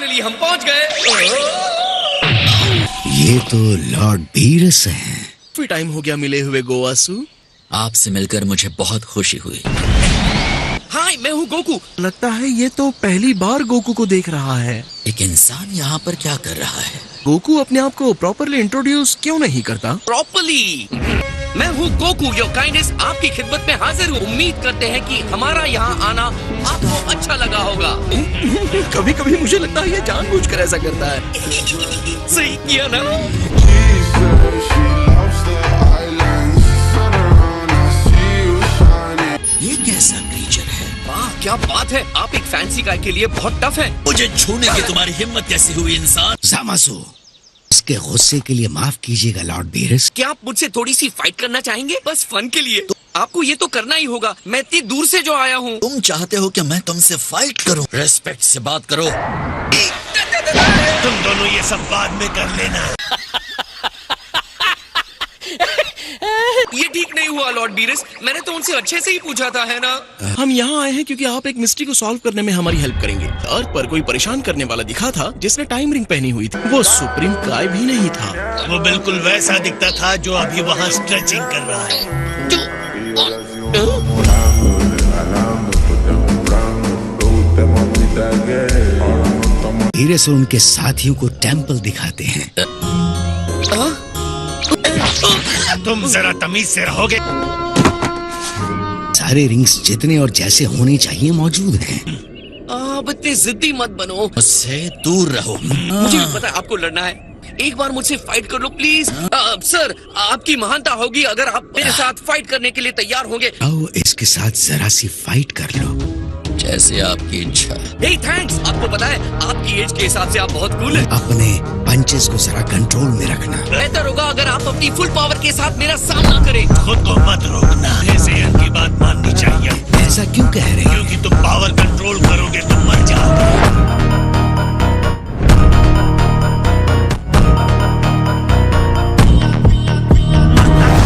Finally हम पहुंच गए। ये तो लॉर्ड बीरस हैं। काफी टाइम हो गया मिले हुए गोवासु। आपसे मिलकर मुझे बहुत खुशी हुई। हाय, मैं हूँ गोकू। लगता है ये तो पहली बार गोकू को देख रहा है। एक इंसान यहाँ पर क्या कर रहा है? गोकू अपने आप को प्रॉपरली इंट्रोड्यूस क्यों नहीं करता? प्रॉपरली, मैं हूँ गोकू, योर काइंडनेस आपकी खिदमत में हाजिर हूँ। उम्मीद करते हैं कि हमारा यहाँ आना आपको अच्छा लगा होगा। कभी कभी मुझे लगता है ये जानबूझकर ऐसा करता है। सही किया ना? ये कैसा क्रीचर है? वाह, क्या बात है। आप एक फैंसी गाय के लिए बहुत टफ है। मुझे छूने की तुम्हारी हिम्मत कैसी हुई इंसान? ज़ामासु, इसके गुस्से के लिए माफ कीजिएगा लॉर्ड बीरस। क्या आप मुझसे थोड़ी सी फाइट करना चाहेंगे? बस फन के लिए। तो आपको ये तो करना ही होगा। मैं इतनी दूर से जो आया हूँ। तुम चाहते हो कि मैं तुमसे फाइट करूं? रेस्पेक्ट से बात करो। तुम दोनों ये सब बाद में कर लेना। ये ठीक नहीं हुआ लॉर्ड बीरस, मैंने तो उनसे अच्छे से ही पूछा था, है ना? हम यहाँ आए हैं क्योंकि आप एक मिस्ट्री को सॉल्व करने में हमारी हेल्प करेंगे। अर्थ पर कोई परेशान करने वाला दिखा था जिसने टाइम रिंग पहनी हुई थी। वो सुप्रीम काय भी नहीं था। वो बिल्कुल वैसा दिखता था जो अभी वहाँ स्ट्रेचिंग कर रहा है। बीरस और उनके साथियों को टेम्पल दिखाते हैं। तुम जरा तमीज से रहोगे। सारे रिंग्स जितने और जैसे होने चाहिए मौजूद हैं। अब इतने जिद्दी मत बनो। मुझसे दूर रहो। मुझे भी पता है आपको लड़ना है। एक बार मुझसे फाइट कर लो प्लीज। सर, आपकी महानता होगी अगर आप मेरे साथ फाइट करने के लिए तैयार होंगे। आओ इसके साथ जरा सी फाइट कर लो। जैसे आपकी इच्छा। हे थैंक्स। आपको पता है आपकी एज के हिसाब से आप बहुत कूल हैं। अपने पंचेस को जरा कंट्रोल में रखना। बेहतर होगा अगर आप अपनी फुल पावर के साथ मेरा सामना करें। खुद को मत रोकना। ऐसे इनकी बात माननी चाहिए। ऐसा क्यों कह रहे हैं? क्योंकि तुम पावर कंट्रोल करोगे तो मर जाओगे।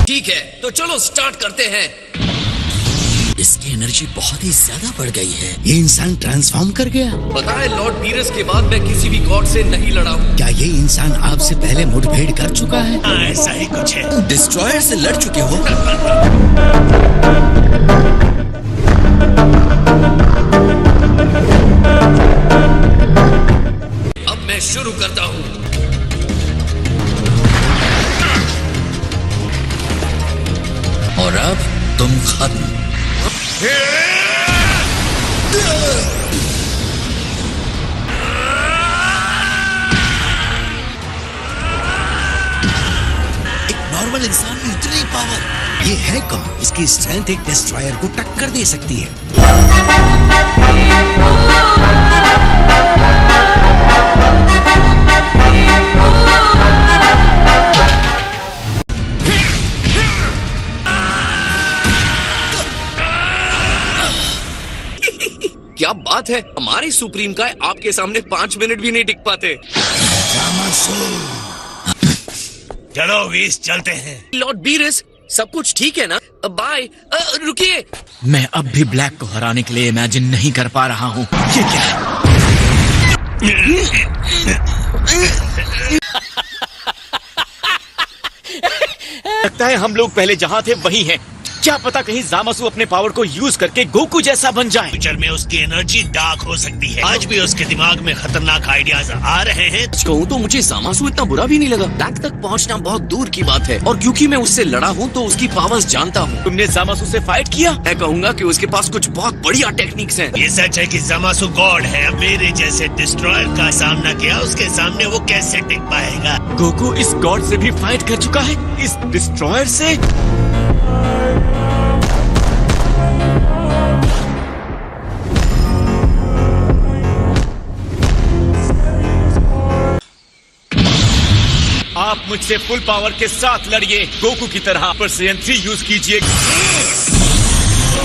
ठीक है, तो चलो स्टार्ट करते हैं। इसकी एनर्जी बहुत ही ज्यादा बढ़ गई है। ये इंसान ट्रांसफॉर्म कर गया। पता है लॉर्ड बीरस के बाद मैं किसी भी गॉड से नहीं लड़ा हूँ। क्या ये इंसान आपसे पहले मुठभेड़ कर चुका है? हाँ, ऐसा ही कुछ है। तुम डिस्ट्रॉयर से लड़ चुके हो। अब मैं शुरू करता हूँ। और अब तुम खत्म। एक नॉर्मल इंसान में इतनी पावर। ये है कौन? इसकी स्ट्रेंथ एक डिस्ट्रॉयर को टक्कर दे सकती है। क्या बात है, हमारे सुप्रीम का आपके सामने 5 मिनट भी नहीं टिक पाते। चलो वीस, चलते हैं। लॉर्ड बीरस, सब कुछ ठीक है ना? बाय। रुकिए। मैं अब भी ब्लैक को हराने के लिए इमेजिन नहीं कर पा रहा हूँ। ये क्या है? लगता है हम लोग पहले जहाँ थे वही हैं। क्या पता कहीं ज़ामासु अपने पावर को यूज करके गोकू जैसा बन जाए। फ्यूचर में उसकी एनर्जी डार्क हो सकती है। आज भी उसके दिमाग में खतरनाक आइडियाज आ रहे हैं। कहूँ तो मुझे ज़ामासु इतना बुरा भी नहीं लगा। ब्लैक तक पहुँचना बहुत दूर की बात है और क्योंकि मैं उससे लड़ा हूँ तो उसकी पावर्स जानता हूँ। तुमने ज़ामासु से फाइट किया? मैं कहूँगा कि उसके पास कुछ बहुत बढ़िया टेक्निक्स हैं। ये सच है कि ज़ामासु गॉड है। मेरे जैसे डिस्ट्रॉयर का सामना किया, उसके सामने वो कैसे टिक पाएगा? गोकू इस गॉड से भी फाइट कर चुका है, इस डिस्ट्रॉयर से। आप मुझसे फुल पावर के साथ लड़िए गोकू की तरह। पर CN3 यूज कीजिए।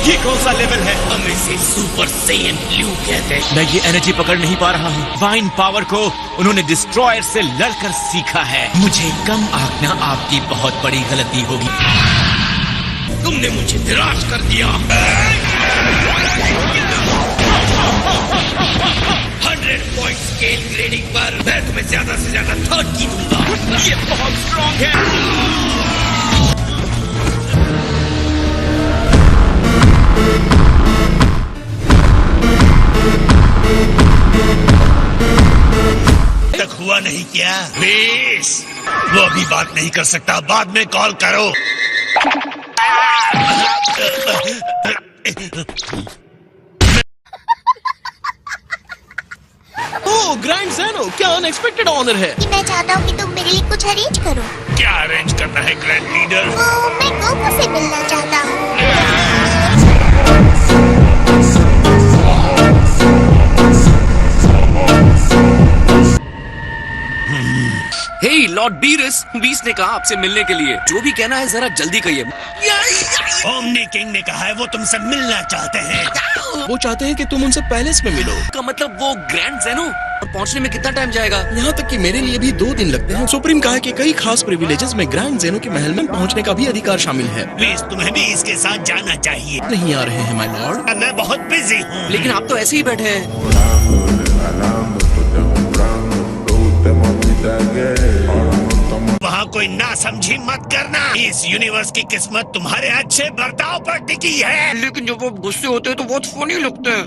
ये कौन सा लेवल है? हम इसे सुपर सैयन ब्लू कहते हैं। मैं ये एनर्जी पकड़ नहीं पा रहा हूँ। वाइन पावर को उन्होंने डिस्ट्रॉयर से लड़कर सीखा है। मुझे कम आंकना आपकी बहुत बड़ी गलती होगी। तुमने मुझे निराश कर दिया। 100 पॉइंट स्केल ग्रेड ये बहुत स्ट्रॉन्ग है। तक हुआ नहीं क्या? प्लीज, वो अभी बात नहीं कर सकता, बाद में कॉल करो। ओह ग्रैंड ज़ेनो, क्या अनएक्सपेक्टेड ऑनर है। कि मैं चाहता हूँ कि तुम मेरे लिए कुछ अरेंज करो। क्या अरेंज करना है ग्रैंड लीडर? मैं गोकू से मिलना चाहता हूँ। हे लॉर्ड बीस ने कहा आपसे मिलने के लिए। जो भी कहना है जरा जल्दी कहिए। ओमनी किंग ने कहा है वो तुमसे मिलना चाहते हैं। वो चाहते हैं कि तुम उनसे पैलेस में मिलो। का मतलब वो ग्रैंड ज़ेनो? और पहुंचने में कितना टाइम जाएगा? यहाँ तक कि मेरे लिए भी 2 दिन लगते हैं। सुप्रीम कहा कि कई खास प्रिविलेजेस में ग्रैंड ज़ेनो के महल में पहुँचने का भी अधिकार शामिल है। प्लीज, तुम्हें भी इसके साथ जाना चाहिए। नहीं आ रहे हैं माय लॉर्ड। मैं बहुत बिजी हूँ। लेकिन आप तो ऐसे ही बैठे हैं। वहाँ कोई ना समझी मत करना। इस यूनिवर्स की किस्मत तुम्हारे अच्छे बर्ताव पर टिकी है। लेकिन जब वो गुस्से होते हैं तो बहुत फनी लगते हैं।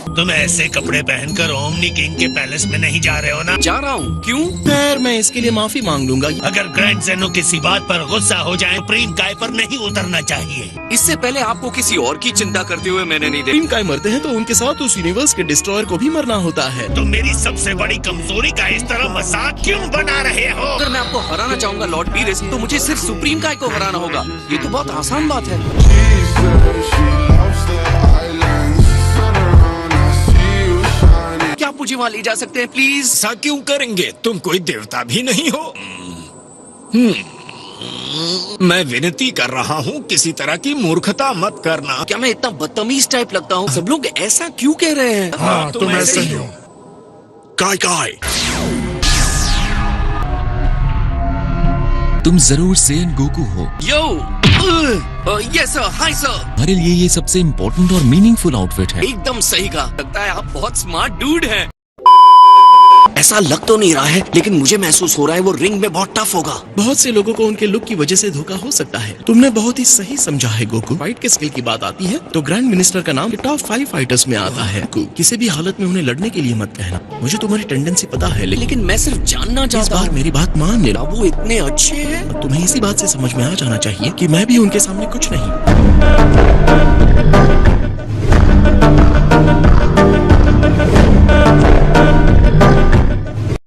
तुम ऐसे कपड़े पहनकर ओमनी किंग के पैलेस में नहीं जा रहे हो ना? जा रहा हूँ। क्यों? खैर मैं इसके लिए माफी मांग लूंगा। अगर ग्रैंड ज़ेनो किसी बात पर गुस्सा हो जाए, सुप्रीम काय पर नहीं उतरना चाहिए। इससे पहले आपको किसी और की चिंता करते हुए मैंने नहीं देखा। सुप्रीम काय मरते हैं तो उनके साथ उस यूनिवर्स के डिस्ट्रॉयर को भी मरना होता है। तुम मेरी सबसे बड़ी कमजोरी का इस तरह मजाक क्यों बना रहे हो? अगर मैं आपको हराना चाहूंगा लॉर्ड बीरेस, तो मुझे सिर्फ सुप्रीम काय को हराना होगा। ये तो बहुत आसान बात है। क्या आप मुझे वहाँ ले जा सकते हैं प्लीज? ऐसा क्यों करेंगे? तुम कोई देवता भी नहीं हो। मैं विनती कर रहा हूँ, किसी तरह की मूर्खता मत करना। क्या मैं इतना बदतमीज टाइप लगता हूँ? सब लोग ऐसा क्यों कह रहे हैं? हाँ, तुम ऐसे ही हो। काय तुम जरूर सेन गोकू हो। यो यस सर, हाय सर। हमारे लिए ये सबसे इम्पोर्टेंट और मीनिंगफुल आउटफिट है। एकदम सही कहा। लगता है आप बहुत स्मार्ट डूड हैं। ऐसा लग तो नहीं रहा है, लेकिन मुझे महसूस हो रहा है वो रिंग में बहुत टफ होगा। बहुत से लोगों को उनके लुक की वजह से धोखा हो सकता है। तुमने बहुत ही सही समझा है गोकू। फाइट के स्किल की बात आती है तो ग्रैंड मिनिस्टर का नाम टॉप 5 फाइटर्स में आता है। किसी भी हालत में उन्हें लड़ने के लिए मत कहना। मुझे तुम्हारी टेंडेंसी पता है, लेकिन मैं सिर्फ जानना इस चाहता बार हूँ। मेरी बात मान लेना। वो इतने अच्छे हैं। तुम्हें इसी बात से समझ में आ जाना चाहिए कि मैं भी उनके सामने कुछ नहीं।